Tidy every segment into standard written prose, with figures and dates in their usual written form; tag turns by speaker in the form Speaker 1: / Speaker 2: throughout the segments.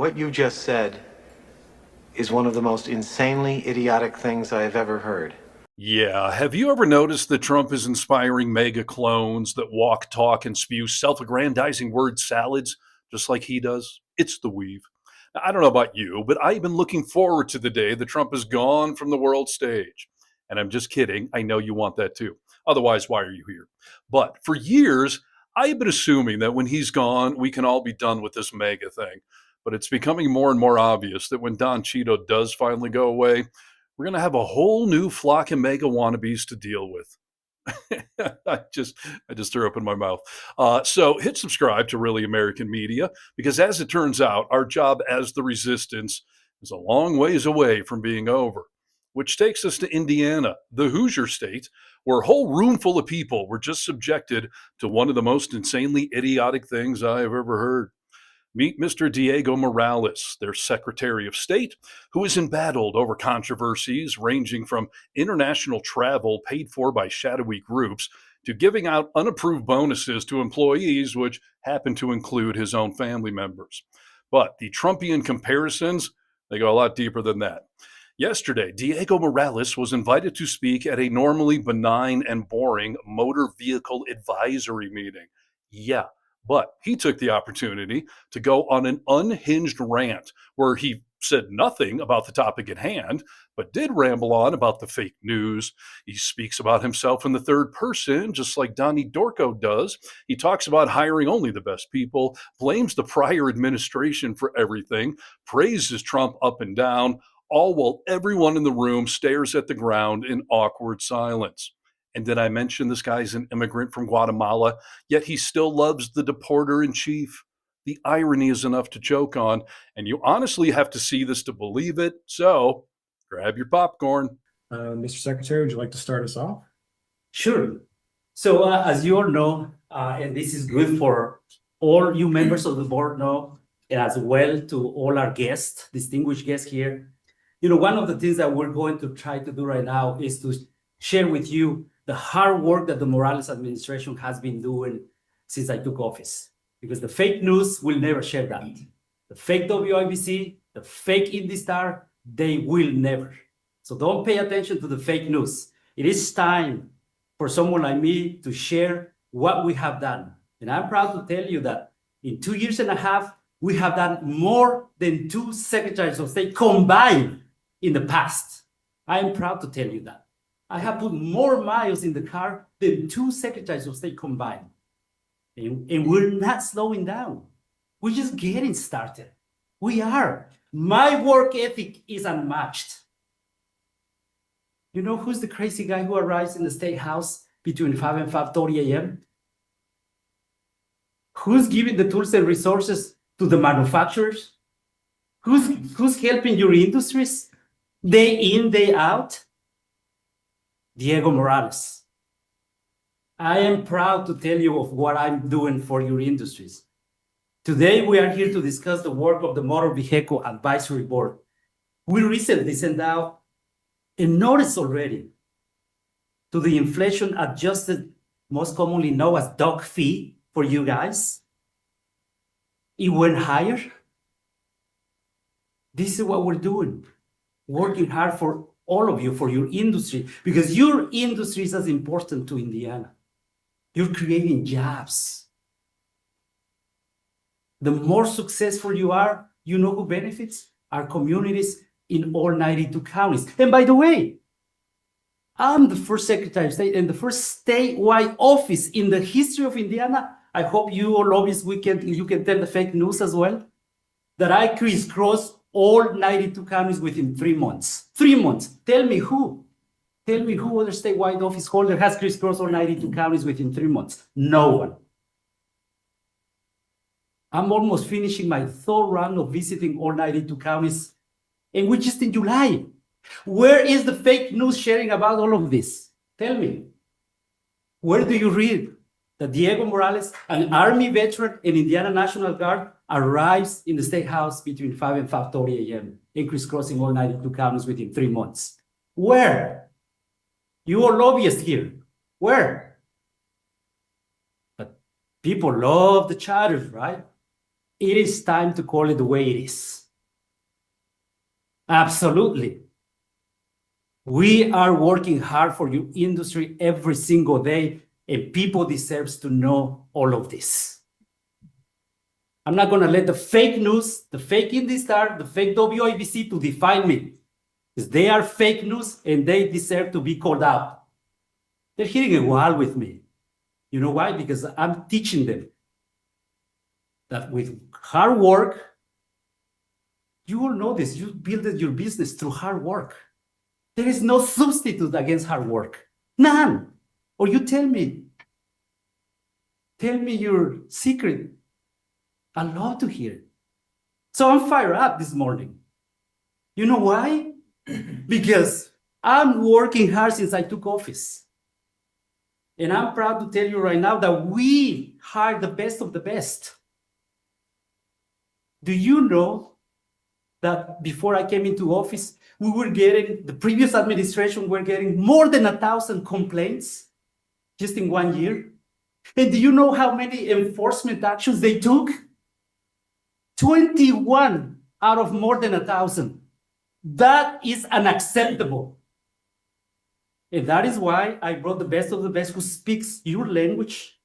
Speaker 1: What you just said is one of the most insanely idiotic things I have ever heard.
Speaker 2: Yeah, have you ever noticed that Trump is inspiring mega clones that walk, talk, and spew self aggrandizing word salads just like he does? It's the weave. Now, I don't know about you, but I've been looking forward to the day that Trump is gone from the world stage. And I'm just kidding. I know you want that too. Otherwise, why are you here? But for years, I've been assuming that when he's gone, we can all be done with this mega thing. But it's becoming more and more obvious that when Don Cheeto does finally go away, we're going to have a whole new flock of mega wannabes to deal with. I just threw up in my mouth. So hit subscribe to Really American Media because, as it turns out, our job as the resistance is a long ways away from being over. Which takes us to Indiana, the Hoosier state, where a whole room full of people were just subjected to one of the most insanely idiotic things I have ever heard. Meet Mr. Diego Morales, their Secretary of State, who is embattled over controversies ranging from international travel paid for by shadowy groups to giving out unapproved bonuses to employees, which happen to include his own family members. But the Trumpian comparisons, they go a lot deeper than that. Yesterday, Diego Morales was invited to speak at a normally benign and boring motor vehicle advisory meeting. Yeah, but he took the opportunity to go on an unhinged rant where he said nothing about the topic at hand, but did ramble on about the fake news. He speaks about himself in the third person, just like Donnie Dorco does. He talks about hiring only the best people, blames the prior administration for everything, praises Trump up and down, all while everyone in the room stares at the ground in awkward silence. And did I mention this guy's an immigrant from Guatemala, yet he still loves the deporter in chief? The irony is enough to choke on, and you honestly have to see this to believe it. So grab your popcorn.
Speaker 3: Mr. Secretary, would you like to start us off?
Speaker 4: Sure. So as you all know, and this is good for all you members of the board know, and as well to all our guests, distinguished guests here. One of the things that we're going to try to do right now is to share with you the hard work that the Morales administration has been doing since I took office. Because the fake news will never share that. The fake WIBC, the fake IndyStar, they will never. So don't pay attention to the fake news. It is time for someone like me to share what we have done. And I'm proud to tell you that in 2 years and a half, we have done more than 2 secretaries of state combined in the past. I am proud to tell you that. I have put more miles in the car than 2 secretaries of state combined. And we're not slowing down. We're just getting started. We are. My work ethic is unmatched. You know who's the crazy guy who arrives in the State House between 5 and 5:30 a.m.? Who's giving the tools and resources to the manufacturers? Who's helping your industries day in, day out? Diego Morales. I am proud to tell you of what I'm doing for your industries. Today, we are here to discuss the work of the Motor Vehicle Advisory Board. We recently sent out a notice already to the inflation-adjusted, most commonly known as dog fee for you guys. It went higher. This is what we're doing, working hard for all of you, for your industry, because your industry is as important to Indiana. You're creating jobs. The more successful you are, you know who benefits? Our communities in all 92 counties. And by the way, I'm the first Secretary of State and the first statewide office in the history of Indiana. I hope you all lobbyists, you can tell the fake news as well, that I crisscross all 92 counties within 3 months. 3 months. Tell me who. Tell me who other statewide office holder has crisscrossed all 92 counties within 3 months. No one. I'm almost finishing my third round of visiting all 92 counties, and we're just in July. Where is the fake news sharing about all of this? Tell me. Where do you read that Diego Morales, an Army veteran and Indiana National Guard, arrives in the State House between 5 and 5:30 a.m. and crisscrossing all 92 counties within 3 months? Where? You are lobbyists here. Where? But people love the chatters, right? it is time to call it the way it is. Absolutely. We are working hard for your industry every single day, and people deserve to know all of this. I'm not going to let the fake news, the fake IndyStar, the fake WIBC to define me, because they are fake news and they deserve to be called out. They're hitting a wall with me. You know why? Because I'm teaching them that with hard work, you will know this. You build your business through hard work. There is no substitute against hard work. None. Or you tell me your secret. I love to hear it. So I'm fired up this morning. You know why? Because I'm working hard since I took office. And I'm proud to tell you right now that we hired the best of the best. Do you know that before I came into office, the previous administration were getting more than 1,000 complaints just in 1 year? And do you know how many enforcement actions they took? 21 out of more than 1,000. That is unacceptable. And that is why I brought the best of the best who speaks your language.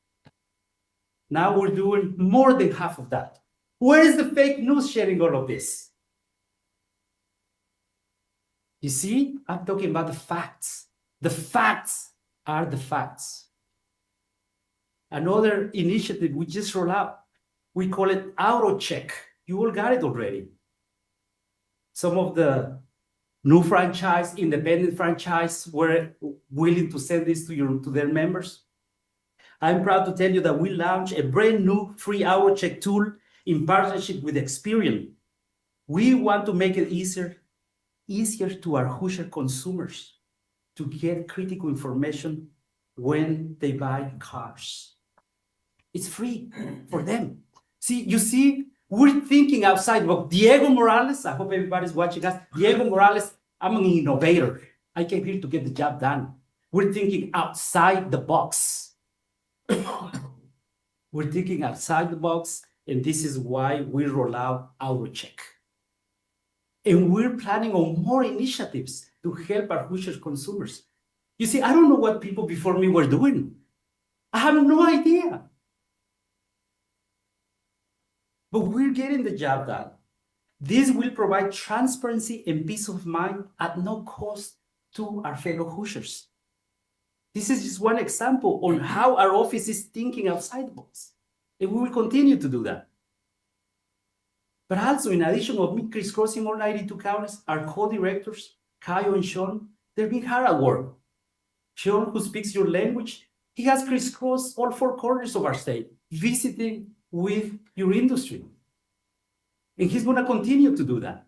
Speaker 4: Now we're doing more than half of that. Where is the fake news sharing all of this? You see, I'm talking about the facts. The facts are the facts. Another initiative we just rolled out, we call it auto check. You all got it already. Some of the new franchise, independent franchise were willing to send this to their members. I'm proud to tell you that we launched a brand new free auto check tool in partnership with Experian. We want to make it easier to our Hoosier consumers to get critical information when they buy cars. It's free for them. You see, we're thinking outside. Well, Diego Morales, I hope everybody's watching us. Diego Morales, I'm an innovator. I came here to get the job done. We're thinking outside the box. We're thinking outside the box, and this is why we roll out AutoCheck. And we're planning on more initiatives to help our Hoosier consumers. You see, I don't know what people before me were doing. I have no idea. But we're getting the job done. This will provide transparency and peace of mind at no cost to our fellow Hoosiers. This is just one example on how our office is thinking outside the box. And we will continue to do that. But also, in addition of me crisscrossing all 92 counties, our co-directors, Caio and Sean, they're being hard at work. Sean, who speaks your language, he has crisscrossed all 4 corners of our state, visiting with your industry. And he's going to continue to do that.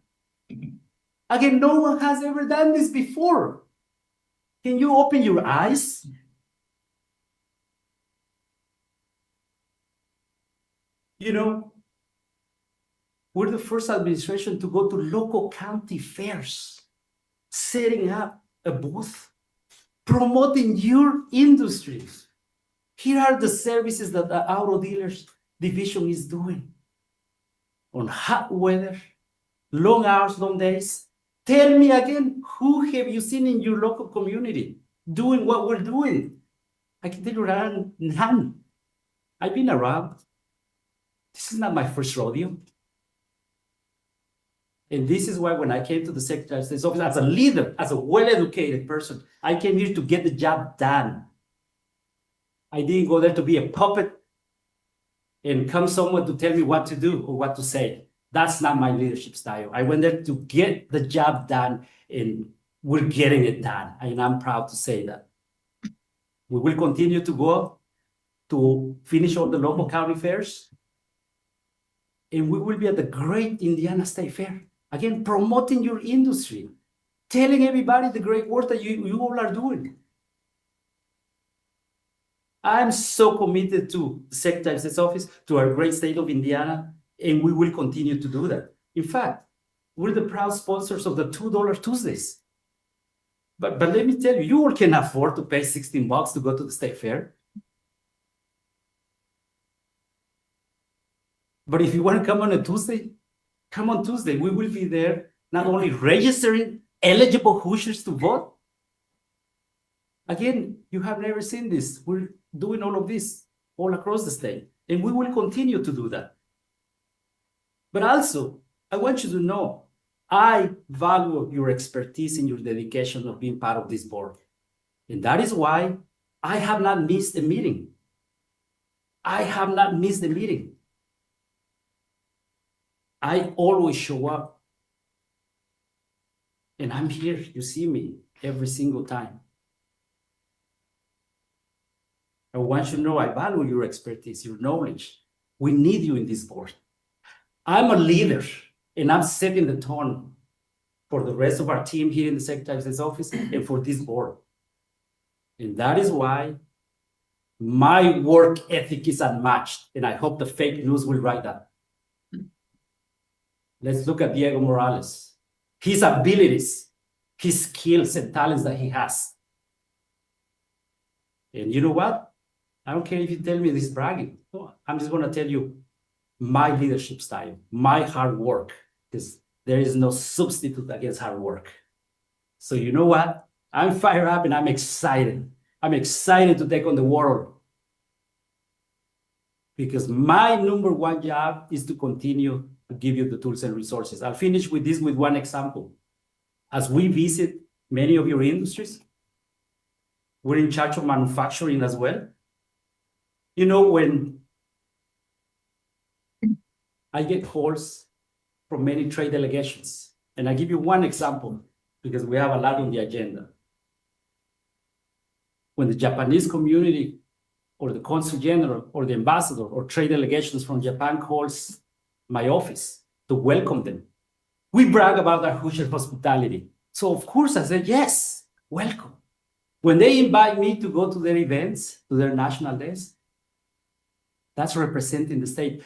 Speaker 4: Again, no one has ever done this before. Can you open your eyes? You know, we're the first administration to go to local county fairs, setting up a booth, promoting your industry. Here are the services that the auto dealers division is doing on hot weather, long hours, long days. Tell me again, who have you seen in your local community doing what we're doing? I can tell you none. I've been around. This is not my first rodeo. And this is why when I came to the Secretary of State's office as a leader, as a well-educated person, I came here to get the job done. I didn't go there to be a puppet and come someone to tell me what to do or what to say. That's not my leadership style. I went there to get the job done, and we're getting it done. And I'm proud to say that. We will continue to go to finish all the local county fairs. And we will be at the great Indiana State Fair. Again, promoting your industry, telling everybody the great work that you all are doing. I'm so committed to the Secretary of State's office, to our great state of Indiana, and we will continue to do that. In fact, we're the proud sponsors of the $2 Tuesdays. But let me tell you, you all can afford to pay $16 to go to the state fair. But if you want to come on a Tuesday, come on Tuesday. We will be there not only registering eligible Hoosiers to vote. Again, you have never seen this. We're doing all of this all across the state, and we will continue to do that. But also, I want you to know, I value your expertise and your dedication of being part of this board. And that is why I have not missed a meeting. I have not missed a meeting. I always show up. And I'm here, you see me every single time. I want you to know I value your expertise, your knowledge. We need you in this board. I'm a leader, and I'm setting the tone for the rest of our team here in the Secretary of State's office and for this board. And that is why my work ethic is unmatched, and I hope the fake news will write that. Let's look at Diego Morales. His abilities, his skills and talents that he has. And you know what? I don't care if you tell me this is bragging. No, I'm just going to tell you my leadership style, my hard work, because there is no substitute against hard work. So you know what? I'm fired up and I'm excited. I'm excited to take on the world. Because my number one job is to continue to give you the tools and resources. I'll finish with this with one example. As we visit many of your industries, we're in charge of manufacturing as well. You know, when I get calls from many trade delegations, and I give you one example because we have a lot on the agenda. When the Japanese community or the consul general or the ambassador or trade delegations from Japan calls my office to welcome them, we brag about our Hoosier hospitality. So of course I said, yes, welcome. When they invite me to go to their events, to their national days, that's representing the state.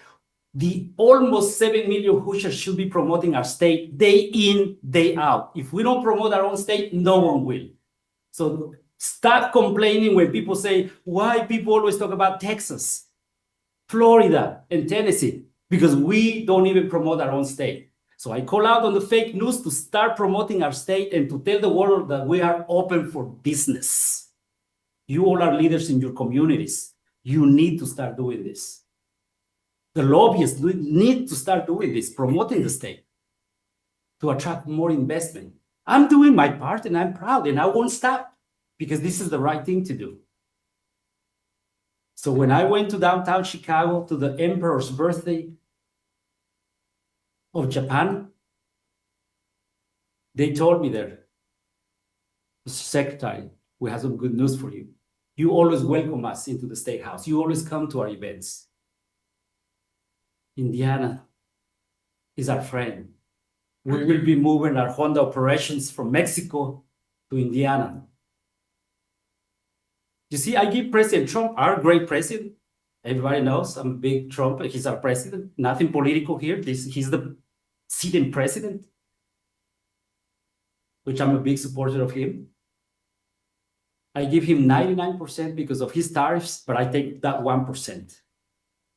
Speaker 4: The almost 7 million Hoosiers should be promoting our state day in, day out. If we don't promote our own state, no one will. So stop complaining when people say, why people always talk about Texas, Florida, and Tennessee, because we don't even promote our own state. So I call out on the fake news to start promoting our state and to tell the world that we are open for business. You all are leaders in your communities. You need to start doing this. The lobbyists need to start doing this, promoting the state to attract more investment. I'm doing my part and I'm proud and I won't stop because this is the right thing to do. So when I went to downtown Chicago to the Emperor's birthday of Japan, they told me there, Mr. Secretary, we have some good news for you. You always welcome us into the State House. You always come to our events. Indiana is our friend. We will be moving our Honda operations from Mexico to Indiana. You see, I give President Trump, our great president. Everybody knows I'm a big Trump. He's our president. Nothing political here. He's the sitting president, which I'm a big supporter of him. I give him 99% because of his tariffs, but I take that 1%.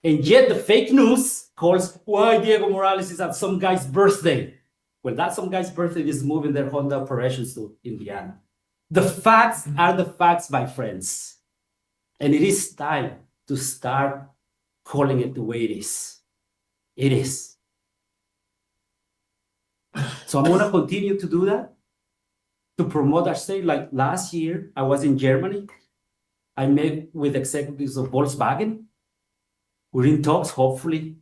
Speaker 4: And yet the fake news calls why Diego Morales is at some guy's birthday. Well, that some guy's birthday is moving their Honda operations to Indiana. The facts are the facts, my friends. And it is time to start calling it the way it is. It is. So I'm going to continue to do that, to promote our state. Like last year, I was in Germany. I met with executives of Volkswagen. We're in talks, hopefully.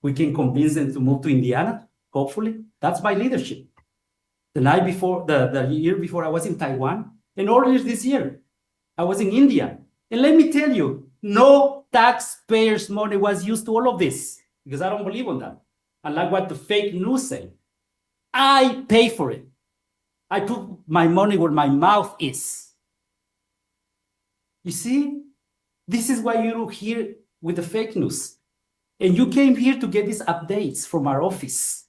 Speaker 4: We can convince them to move to Indiana, hopefully. That's my leadership. The year before, I was in Taiwan. And earlier this year, I was in India. And let me tell you, no taxpayers' money was used to all of this, because I don't believe on that. Unlike what the fake news say. I pay for it. I put my money where my mouth is. You see, this is why you're here with the fake news. And you came here to get these updates from our office.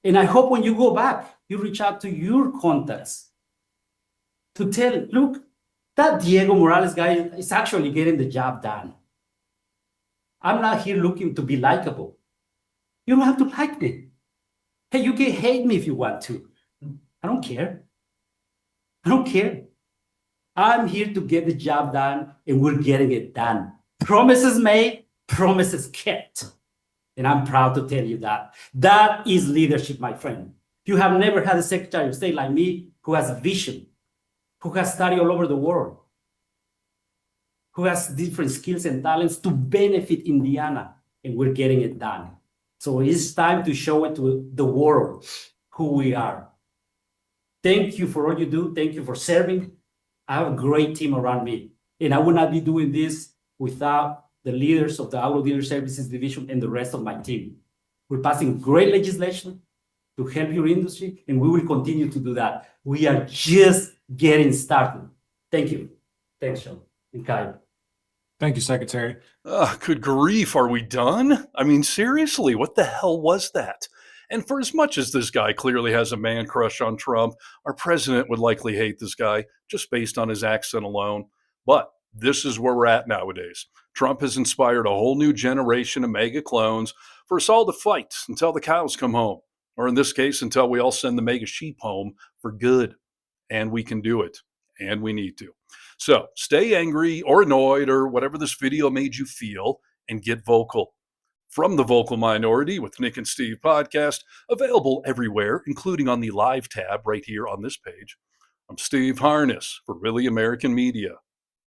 Speaker 4: And I hope when you go back, you reach out to your contacts to tell, look, that Diego Morales guy is actually getting the job done. I'm not here looking to be likable. You don't have to like me. Hey, you can hate me if you want to. I don't care. I don't care. I'm here to get the job done, and we're getting it done. Promises made, promises kept. And I'm proud to tell you that. That is leadership, my friend. You have never had a Secretary of State like me who has a vision, who has studied all over the world, who has different skills and talents to benefit Indiana, and we're getting it done. So it's time to show it to the world who we are. Thank you for all you do. Thank you for serving. I have a great team around me, and I would not be doing this without the leaders of the Auto Dealer Services Division and the rest of my team. We're passing great legislation to help your industry, and we will continue to do that. We are just getting started. Thank you. Thanks, Sean and Kyle.
Speaker 3: Thank you, Secretary.
Speaker 2: Good grief, are we done? I mean, seriously, what the hell was that? And for as much as this guy clearly has a man crush on Trump, our president would likely hate this guy just based on his accent alone. But this is where we're at nowadays. Trump has inspired a whole new generation of MAGA clones for us all to fight until the cows come home, or in this case, until we all send the MAGA sheep home for good. And we can do it, and we need to. So stay angry or annoyed or whatever this video made you feel, and get vocal. From the Vocal Minority with Nick and Steve podcast, available everywhere, including on the live tab right here on this page. I'm Steve Harness for Really American Media.